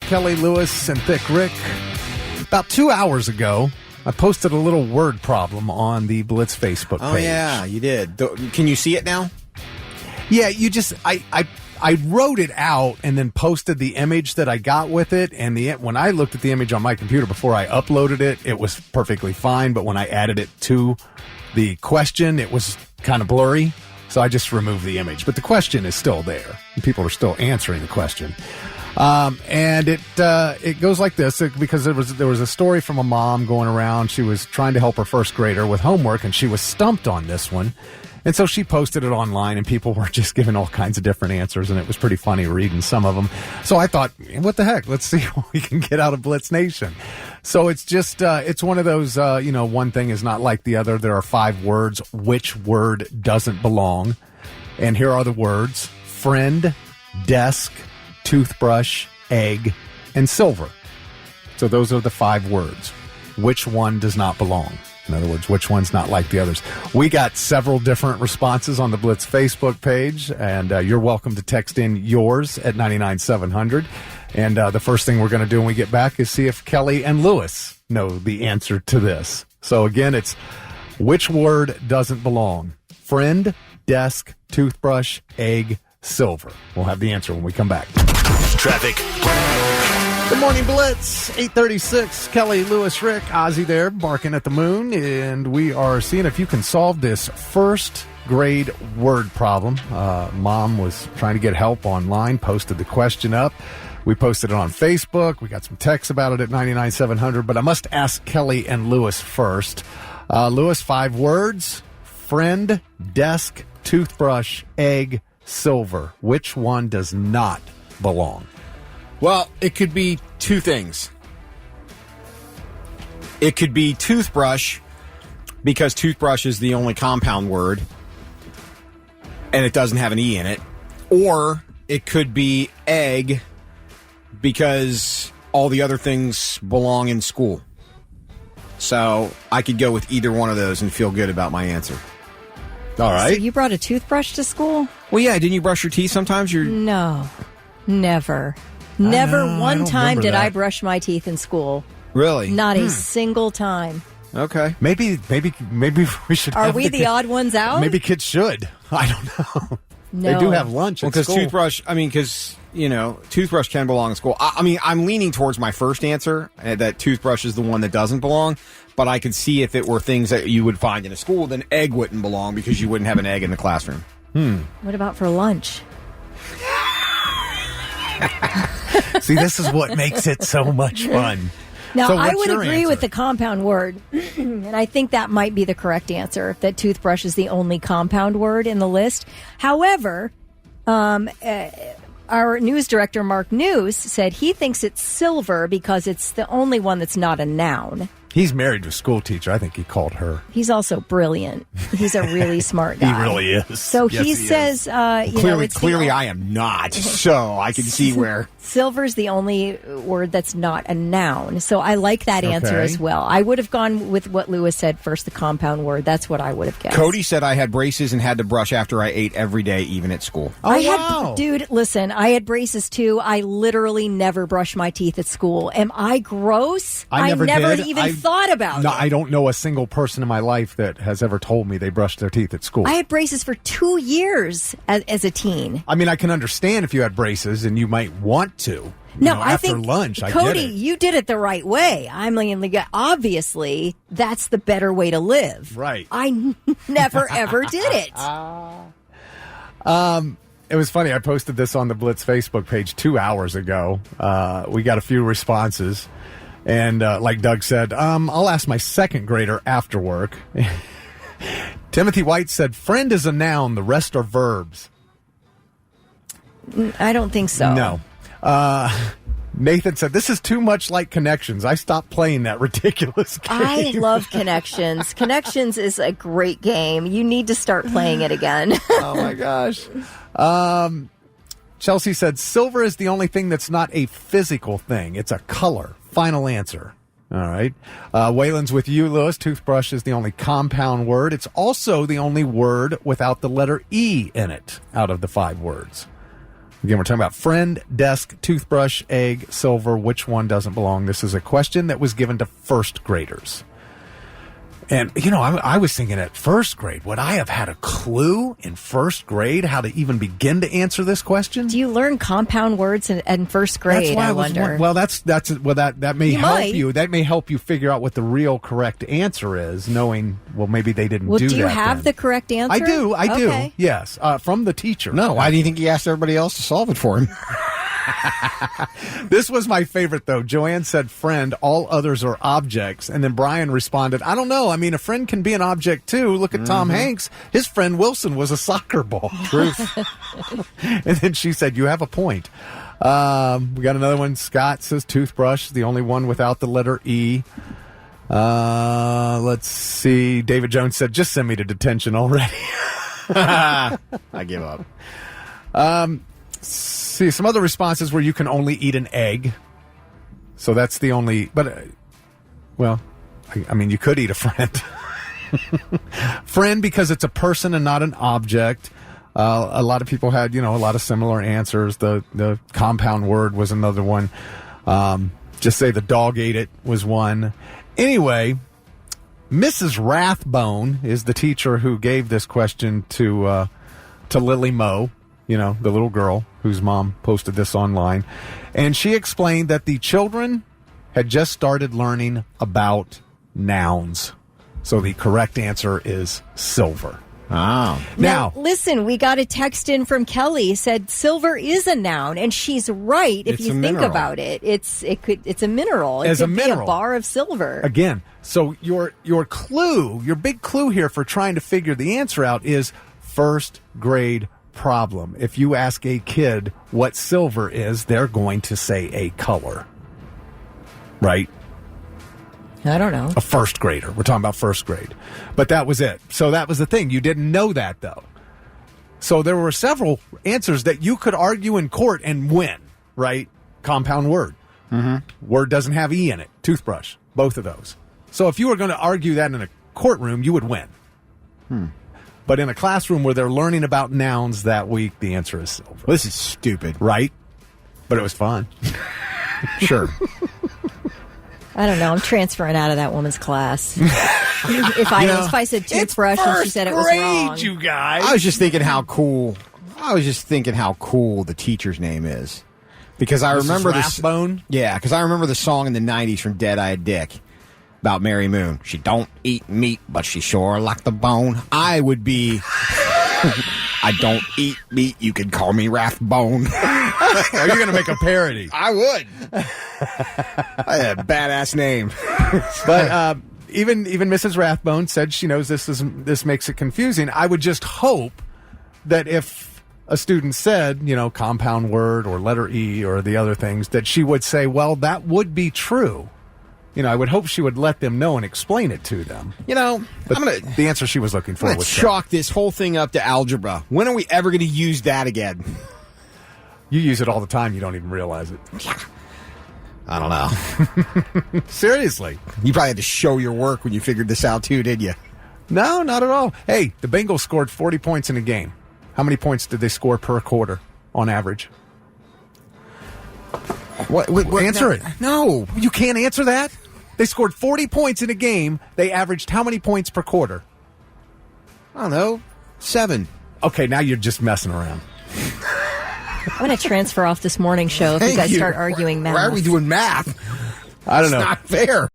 Kelly, Lewis, and Thick Rick. About 2 hours ago, I posted a little word problem on the Blitz Facebook page. Oh, yeah, you did. Can you see it now? Yeah, I wrote it out and then posted the image that I got with it. And when I looked at the image on my computer before I uploaded it, it was perfectly fine. But when I added it to the question, it was kind of blurry. So I just removed the image. But the question is still there. And people are still answering the question. And it goes like this, because there was a story from a mom going around. She was trying to help her first grader with homework, and she was stumped on this one. And so she posted it online, and people were just giving all kinds of different answers, and it was pretty funny reading some of them. So I thought, what the heck? Let's see what we can get out of Blitz Nation. So it's just, it's one of those, one thing is not like the other. There are 5 words. Which word doesn't belong? And here are the words: friend, desk, toothbrush, egg, and silver. So those are the 5 words. Which one does not belong? In other words, which one's not like the others? We got several different responses on the Blitz Facebook page, and you're welcome to text in yours at 99700. And the first thing we're going to do when we get back is see if Kelly and Lewis know the answer to this. So again, it's which word doesn't belong? Friend, desk, toothbrush, egg, silver. We'll have the answer when we come back. Traffic. Good morning, Blitz. 8:36. Kelly, Lewis, Rick, Ozzy there, barking at the moon, and we are seeing if you can solve this first grade word problem. Mom was trying to get help online, posted the question up. We posted it on Facebook. We got some texts about it at 99700, but I must ask Kelly and Lewis first. Lewis, 5 words: friend, desk, toothbrush, egg, silver. Which one does not belong? Well, it could be 2 things. It could be toothbrush, because toothbrush is the only compound word, and it doesn't have an E in it. Or it could be egg, because all the other things belong in school. So I could go with either one of those and feel good about my answer. All right. So you brought a toothbrush to school? Well, yeah. Didn't you brush your teeth sometimes? No, never. Never one time did I brush my teeth in school. Really? Not a single time. Okay. Maybe we should. Are we the odd ones out? Maybe kids should. I don't know. No. They do have lunch at because school. toothbrush. I mean, because toothbrush can belong in school. I mean, I'm leaning towards my first answer, that toothbrush is the one that doesn't belong. But I could see if it were things that you would find in a school, then egg wouldn't belong because you wouldn't have an egg in the classroom. What about for lunch? See, this is what makes it so much fun. Now, So I what's would your agree answer? with the compound word, and I think that might be the correct answer, that toothbrush is the only compound word in the list. However, our news director, Mark News, said he thinks it's silver because it's the only one that's not a noun. He's married to a school teacher. I think he called her. He's also brilliant. He's a really smart guy. He really is. So Yes, he says, Clearly, I am not. So I can see where. Silver's the only word that's not a noun. So I like that answer Okay. as well. I would have gone with what Lewis said first, the compound word. That's what I would have guessed. Cody said I had braces and had to brush after I ate every day, even at school. wow. Dude, listen, I had braces too. I literally never brush my teeth at school. Am I gross? I never did. even thought about No, it. I don't know a single person in my life that has ever told me they brushed their teeth at school. I had braces for 2 years as a teen. I mean, I can understand if you had braces and you might want to. No, I I think after lunch, I Cody, get it. you did it the right way. I'm like, obviously, that's the better way to live. Right. I never ever did it. It was funny. I posted this on the Blitz Facebook page 2 hours ago. We got a few responses. And like Doug said, I'll ask my second grader after work. Timothy White said, friend is a noun. The rest are verbs. I don't think so. No. Nathan said, this is too much like Connections. I stopped playing that ridiculous game. I love Connections. Connections is a great game. You need to start playing it again. Oh, my gosh. Chelsea said, silver is the only thing that's not a physical thing. It's a color. Final answer. All right. Waylon's with you, Lewis. Toothbrush is the only compound word. It's also the only word without the letter E in it out of the 5 words. Again, we're talking about friend, desk, toothbrush, egg, silver. Which one doesn't belong? This is a question that was given to first graders. And, I was thinking at first grade, would I have had a clue in first grade how to even begin to answer this question? Do you learn compound words in first grade? That's why I wonder. Well, that may You help might. you. That may help you figure out what the real correct answer is, knowing, maybe they didn't do that. Do you have then. the correct answer? I do. Okay. Yes, from the teacher. No, why do you think he asked everybody else to solve it for him? This was my favorite, though. Joanne said friend, all others are objects. And then Brian responded, I don't know. I mean, a friend can be an object, too. Look at Tom Hanks. His friend Wilson was a soccer ball. Truth. And then she said, you have a point. We got another one. Scott says toothbrush, the only one without the letter E. Let's see. David Jones said, just send me to detention already. I give up. See, some other responses where you can only eat an egg. So that's the only, but, I mean, you could eat a friend. Friend because it's a person and not an object. A lot of people had, a lot of similar answers. The compound word was another one. Just say the dog ate it was one. Anyway, Mrs. Rathbone is the teacher who gave this question to Lily Moe. The little girl whose mom posted this online. And she explained that the children had just started learning about nouns. So the correct answer is silver. Oh. Now, listen, we got a text in from Kelly, said silver is a noun, and she's right if It's you a think mineral. about it. It's a mineral. It As a could be mineral. a bar of silver. again, so your clue, your big clue here for trying to figure the answer out is first grade problem. If you ask a kid what silver is, they're going to say a color. Right? I don't know. A first grader. We're talking about first grade. But that was it. So that was the thing. You didn't know that, though. So there were several answers that you could argue in court and win, right? Compound word. Word doesn't have E in it. Toothbrush. Both of those. So if you were going to argue that in a courtroom, you would win. But in a classroom where they're learning about nouns that week, the answer is silver. Well, this is stupid. Right? But it was fun. Sure. I don't know. I'm transferring out of that woman's class. if I said toothbrush and she said it was wrong. You guys. I was just thinking how cool the teacher's name is. Because I remember this. Rathbone? Yeah, because I remember the song in the 90s from Dead-Eyed Dick about Mary Moon. She don't eat meat, but she sure like the bone. I would be... I don't eat meat. You can call me Rathbone. Are you going to make a parody? I would. I had a badass name. But even Mrs. Rathbone said she knows this makes it confusing. I would just hope that if a student said, compound word or letter E or the other things, that she would say, well, that would be true. I would hope she would let them know and explain it to them. But the answer she was looking for Let's was chalk this whole thing up to algebra. When are we ever going to use that again? You use it all the time. You don't even realize it. I don't know. Seriously. You probably had to show your work when you figured this out, too, did you? No, not at all. Hey, the Bengals scored 40 points in a game. How many points did they score per quarter on average? What Answer it. No. You can't answer that? They scored 40 points in a game. They averaged how many points per quarter? I don't know. 7. Okay, now you're just messing around. I'm going to transfer off this morning show if you guys start arguing math. Why are we doing math? I don't know. It's not fair.